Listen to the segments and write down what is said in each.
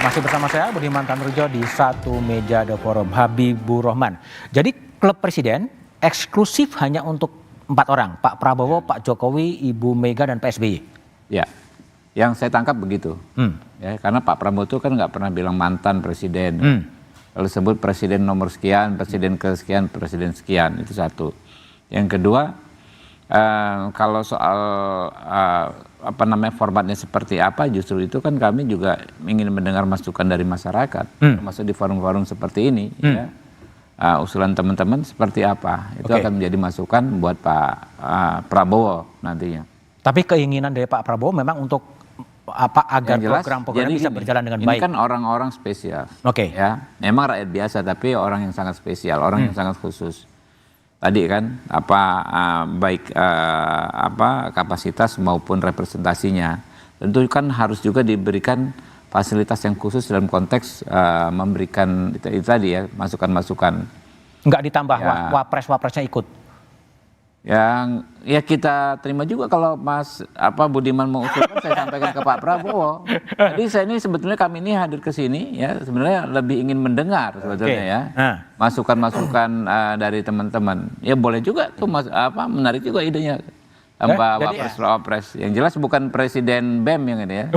Masih bersama saya Budiman Tanrujo di Satu Meja The Forum, Habibur Rahman. Jadi klub presiden eksklusif hanya untuk 4 orang, Pak Prabowo, Pak Jokowi, Ibu Mega, dan Pak SBY. Ya, yang saya tangkap begitu. Ya, karena Pak Prabowo itu kan nggak pernah bilang mantan presiden. Kalau sebut presiden nomor sekian, presiden kesekian, presiden sekian, itu satu. Yang kedua, kalau soal formatnya seperti apa, justru itu kan kami juga ingin mendengar masukan dari masyarakat, termasuk di forum-forum seperti ini. Ya. Usulan teman-teman seperti apa, itu akan menjadi masukan buat Pak Prabowo nantinya. Tapi keinginan dari Pak Prabowo memang untuk agar program-program bisa berjalan dengan baik. Ini kan orang-orang spesial. Ya, memang rakyat biasa, tapi orang yang sangat spesial, orang yang sangat khusus. Tadi kan baik kapasitas maupun representasinya, tentu kan harus juga diberikan fasilitas yang khusus dalam konteks memberikan itu tadi ya, masukan-masukan. Nggak ditambah wapresnya ikut. Ya kita terima juga kalau Mas Budiman mau usulkan, saya sampaikan ke Pak Prabowo. Jadi ini sebetulnya kami ini hadir ke sini ya sebenarnya lebih ingin mendengar sebetulnya ya masukan-masukan dari teman-teman. Ya boleh juga tuh menarik juga idenya. Tanpa wapres. Yang jelas bukan presiden BEM yang ini ya.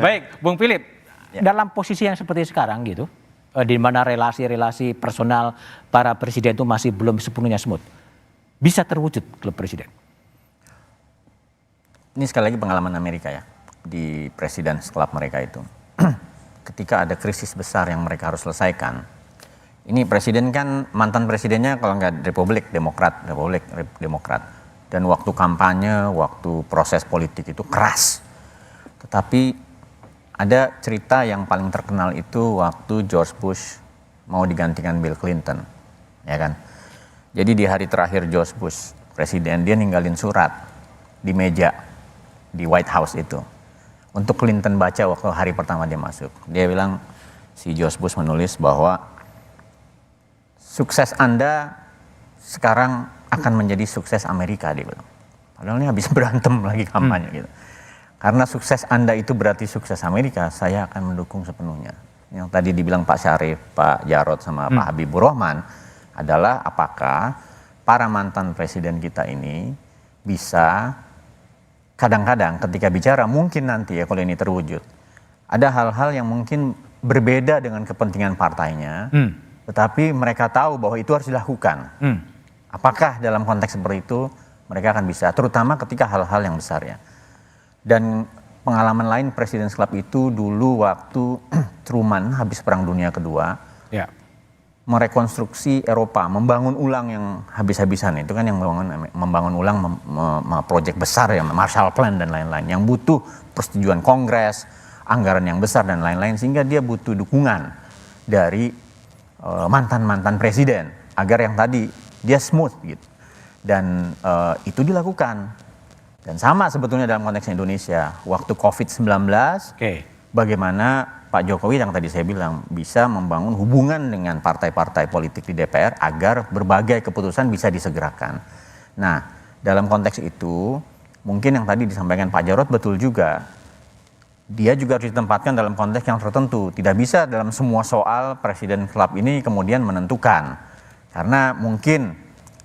Baik, Bung Philip. Dalam posisi yang seperti sekarang gitu, di mana relasi-relasi personal para presiden itu masih belum sepenuhnya smooth, bisa terwujud klub presiden? Ini sekali lagi pengalaman Amerika ya, di President's Club mereka itu. Ketika ada krisis besar yang mereka harus selesaikan, ini presiden kan mantan presidennya kalau nggak Republik Demokrat. Dan waktu kampanye, waktu proses politik itu keras. Tetapi ada cerita yang paling terkenal itu waktu George Bush mau digantikan Bill Clinton, ya kan? Jadi di hari terakhir George Bush presiden, dia ninggalin surat di meja di White House itu untuk Clinton baca waktu hari pertama dia masuk. Dia bilang, si George Bush menulis bahwa sukses Anda sekarang akan menjadi sukses Amerika, dia bilang. Padahal ini habis berantem lagi kampanye gitu. Karena sukses Anda itu berarti sukses Amerika, saya akan mendukung sepenuhnya. Yang tadi dibilang Pak Syarif, Pak Jarod, sama Pak Habibur Rahman adalah apakah para mantan presiden kita ini bisa kadang-kadang ketika bicara, mungkin nanti ya kalau ini terwujud, ada hal-hal yang mungkin berbeda dengan kepentingan partainya, tetapi mereka tahu bahwa itu harus dilakukan. Apakah dalam konteks seperti itu mereka akan bisa, terutama ketika hal-hal yang besar ya. Dan pengalaman lain President's Club itu dulu waktu Truman habis Perang Dunia Kedua, merekonstruksi Eropa, membangun ulang yang habis-habisan itu kan, yang membangun ulang proyek besar ya, Marshall Plan dan lain-lain, yang butuh persetujuan Kongres, anggaran yang besar dan lain-lain, sehingga dia butuh dukungan dari mantan-mantan presiden agar yang tadi dia smooth gitu. Dan itu dilakukan. Dan sama sebetulnya dalam konteks Indonesia, waktu COVID-19, bagaimana Pak Jokowi yang tadi saya bilang bisa membangun hubungan dengan partai-partai politik di DPR agar berbagai keputusan bisa disegerakan. Nah, dalam konteks itu, mungkin yang tadi disampaikan Pak Jarod betul juga. Dia juga harus ditempatkan dalam konteks yang tertentu. Tidak bisa dalam semua soal Presiden Club ini kemudian menentukan. Karena mungkin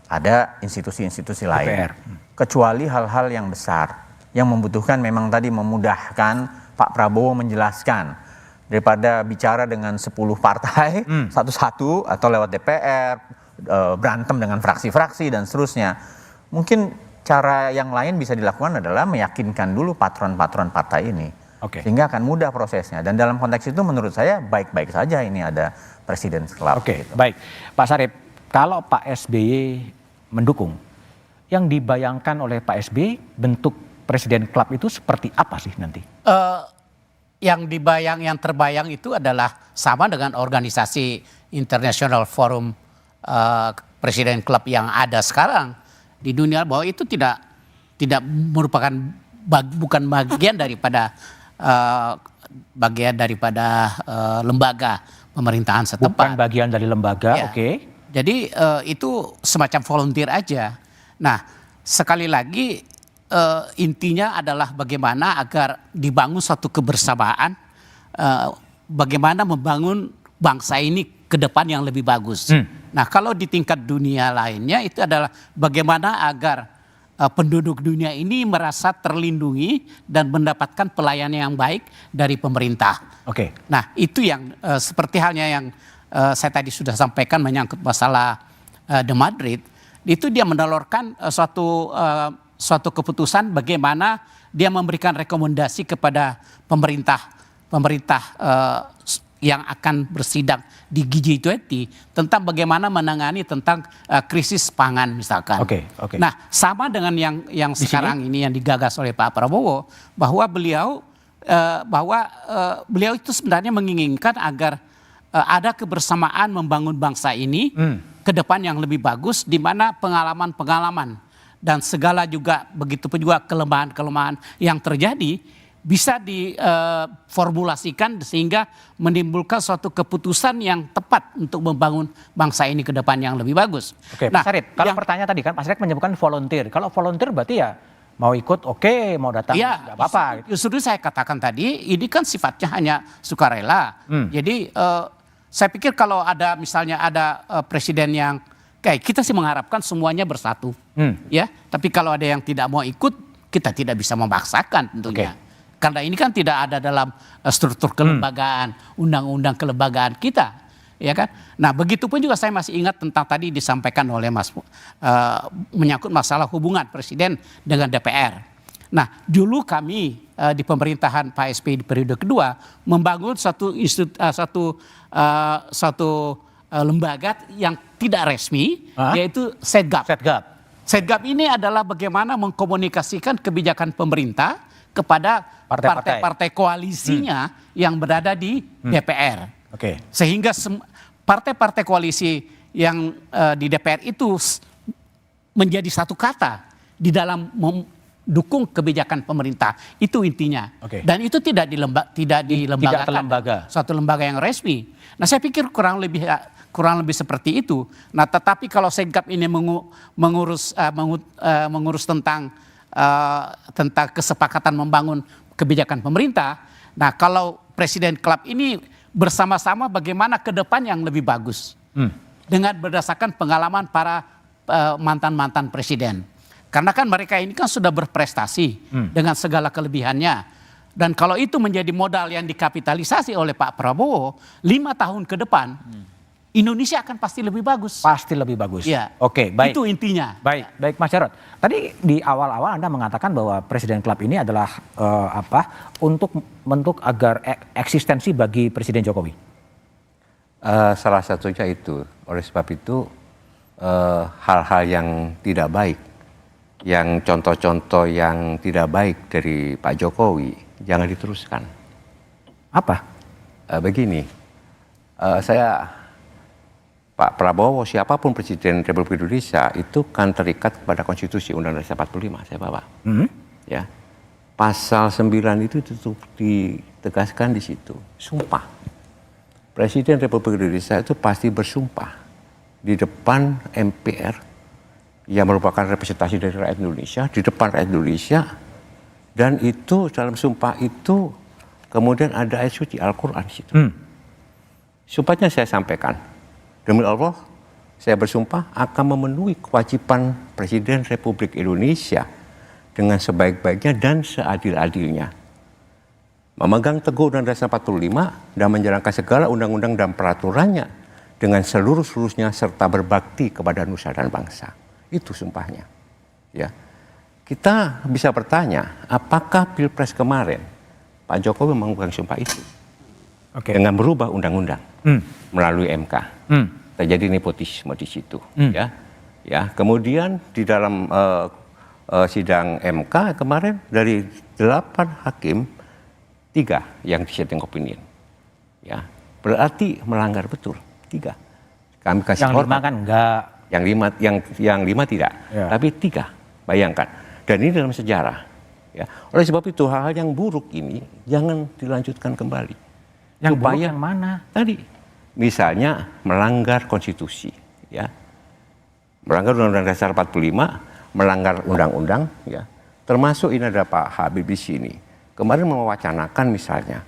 ada institusi-institusi lain. Kecuali hal-hal yang besar, yang membutuhkan memang tadi memudahkan Pak Prabowo menjelaskan. Daripada bicara dengan 10 partai, satu-satu, atau lewat DPR, berantem dengan fraksi-fraksi dan seterusnya. Mungkin cara yang lain bisa dilakukan adalah meyakinkan dulu patron-patron partai ini. Sehingga akan mudah prosesnya. Dan dalam konteks itu menurut saya baik-baik saja ini ada President's Club. Gitu. Baik. Pak Syarif, kalau Pak SBY mendukung, yang dibayangkan oleh Pak SBY bentuk Presiden Club itu seperti apa sih nanti? Yang terbayang itu adalah sama dengan organisasi International Forum Presiden Club yang ada sekarang di dunia, bahwa itu tidak merupakan bukan bagian daripada lembaga pemerintahan setempat. Bukan bagian dari lembaga, Jadi itu semacam volunteer aja. Nah, sekali lagi intinya adalah bagaimana agar dibangun suatu kebersamaan, bagaimana membangun bangsa ini ke depan yang lebih bagus. Nah, kalau di tingkat dunia lainnya itu adalah bagaimana agar penduduk dunia ini merasa terlindungi dan mendapatkan pelayanan yang baik dari pemerintah. Oke. Nah, itu yang seperti halnya yang saya tadi sudah sampaikan menyangkut masalah The Madrid, itu dia mendalurkan suatu keputusan bagaimana dia memberikan rekomendasi kepada pemerintah yang akan bersidang di G20 tentang bagaimana menangani tentang krisis pangan misalkan. Oke. Nah, sama dengan yang sekarang ini yang digagas oleh Pak Prabowo, bahwa beliau itu sebenarnya menginginkan agar ada kebersamaan membangun bangsa ini ke depan yang lebih bagus, di mana pengalaman-pengalaman dan segala juga begitu pun juga kelemahan-kelemahan yang terjadi bisa diformulasikan sehingga menimbulkan suatu keputusan yang tepat untuk membangun bangsa ini ke depan yang lebih bagus. Oke, Pak Sarid, kalau pertanyaan tadi kan Pak Sarid menyebutkan volunteer. Kalau volunteer berarti ya mau ikut oke, mau datang nggak apa-apa. Justru saya katakan tadi, ini kan sifatnya hanya sukarela. Jadi saya pikir kalau ada misalnya ada presiden yang kayak kita sih mengharapkan semuanya bersatu, ya. Tapi kalau ada yang tidak mau ikut, kita tidak bisa memaksakan tentunya. Karena ini kan tidak ada dalam struktur kelembagaan, undang-undang kelembagaan kita, ya kan? Nah, begitu pun juga saya masih ingat tentang tadi disampaikan oleh Mas menyangkut masalah hubungan presiden dengan DPR. Nah, dulu kami di pemerintahan Pak SBY di periode kedua membangun satu lembaga yang tidak resmi, yaitu Setgap. Setgap ini adalah bagaimana mengkomunikasikan kebijakan pemerintah kepada partai-partai koalisinya yang berada di DPR. Sehingga partai-partai koalisi yang di DPR itu menjadi satu kata di dalam mendukung kebijakan pemerintah. Itu intinya. Dan itu tidak dilembagakan. Suatu lembaga yang resmi. Nah, saya pikir kurang lebih seperti itu. Nah, tetapi kalau Setgap ini mengurus tentang kesepakatan membangun kebijakan pemerintah. Nah, kalau Presiden Club ini bersama-sama bagaimana ke depan yang lebih bagus. Dengan berdasarkan pengalaman para mantan-mantan presiden. Karena kan mereka ini kan sudah berprestasi dengan segala kelebihannya. Dan kalau itu menjadi modal yang dikapitalisasi oleh Pak Prabowo, 5 tahun ke depan, Indonesia akan pasti lebih bagus. Pasti lebih bagus. Ya. Oke, baik. Itu intinya. Baik Mas Jarod. Tadi di awal-awal Anda mengatakan bahwa Presiden Club ini adalah untuk agar eksistensi bagi Presiden Jokowi. Salah satunya itu. Oleh sebab itu hal-hal yang tidak baik, yang contoh-contoh yang tidak baik dari Pak Jokowi jangan diteruskan. Apa? Begini, Pak Prabowo, siapapun Presiden Republik Indonesia itu kan terikat kepada Konstitusi Undang-Undang Dasar 45, saya bawa. Ya. Pasal 9 itu ditegaskan di situ, sumpah. Presiden Republik Indonesia itu pasti bersumpah di depan MPR yang merupakan representasi dari rakyat Indonesia, di depan rakyat Indonesia, dan itu dalam sumpah itu kemudian ada ayat suci Al-Quran di situ. Sumpahnya saya sampaikan. Demi Allah, saya bersumpah akan memenuhi kewajiban Presiden Republik Indonesia dengan sebaik-baiknya dan seadil-adilnya. Memegang teguh Undang-Undang Dasar 45 dan menjalankan segala undang-undang dan peraturannya dengan seluruh-seluruhnya serta berbakti kepada nusa dan bangsa. Itu sumpahnya. Ya. Kita bisa bertanya, apakah Pilpres kemarin Pak Jokowi memegang sumpah itu? Dengan berubah undang-undang melalui MK. Terjadi nepotisme di situ. Ya, kemudian di dalam sidang MK kemarin dari 8 hakim 3 yang dissenting opinion. Ya, berarti melanggar betul 3. Kami kasih yang hormat. 5 kan enggak. Yang 5 tidak. Ya. Tapi 3, bayangkan. Dan ini dalam sejarah. Ya. Oleh sebab itu hal-hal yang buruk ini jangan dilanjutkan kembali. Yang buruk yang mana? Tadi, misalnya melanggar konstitusi, ya, melanggar Undang-Undang Dasar 45, melanggar undang-undang, ya, Termasuk ini ada Pak Habib di sini. Kemarin mewacanakan misalnya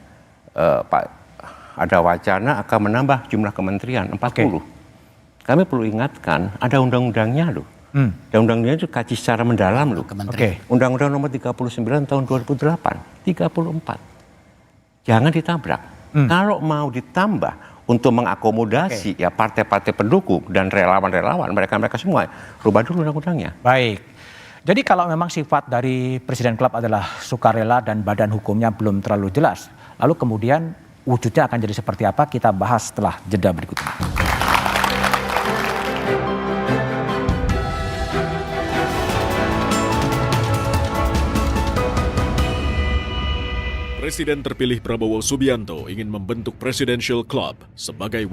ada wacana akan menambah jumlah kementerian 40. Kami perlu ingatkan ada undang-undangnya loh. Dan undang-undangnya itu kaji secara mendalam loh. Undang-undang nomor 39 tahun 2008, 34. Jangan ditabrak. Kalau mau ditambah untuk mengakomodasi ya partai-partai pendukung dan relawan-relawan mereka semua, rubah dulu undang-undangnya. Baik. Jadi kalau memang sifat dari Presiden Club adalah sukarela dan badan hukumnya belum terlalu jelas, lalu kemudian wujudnya akan jadi seperti apa, kita bahas setelah jeda berikut ini. Presiden terpilih Prabowo Subianto ingin membentuk Presidential Club sebagai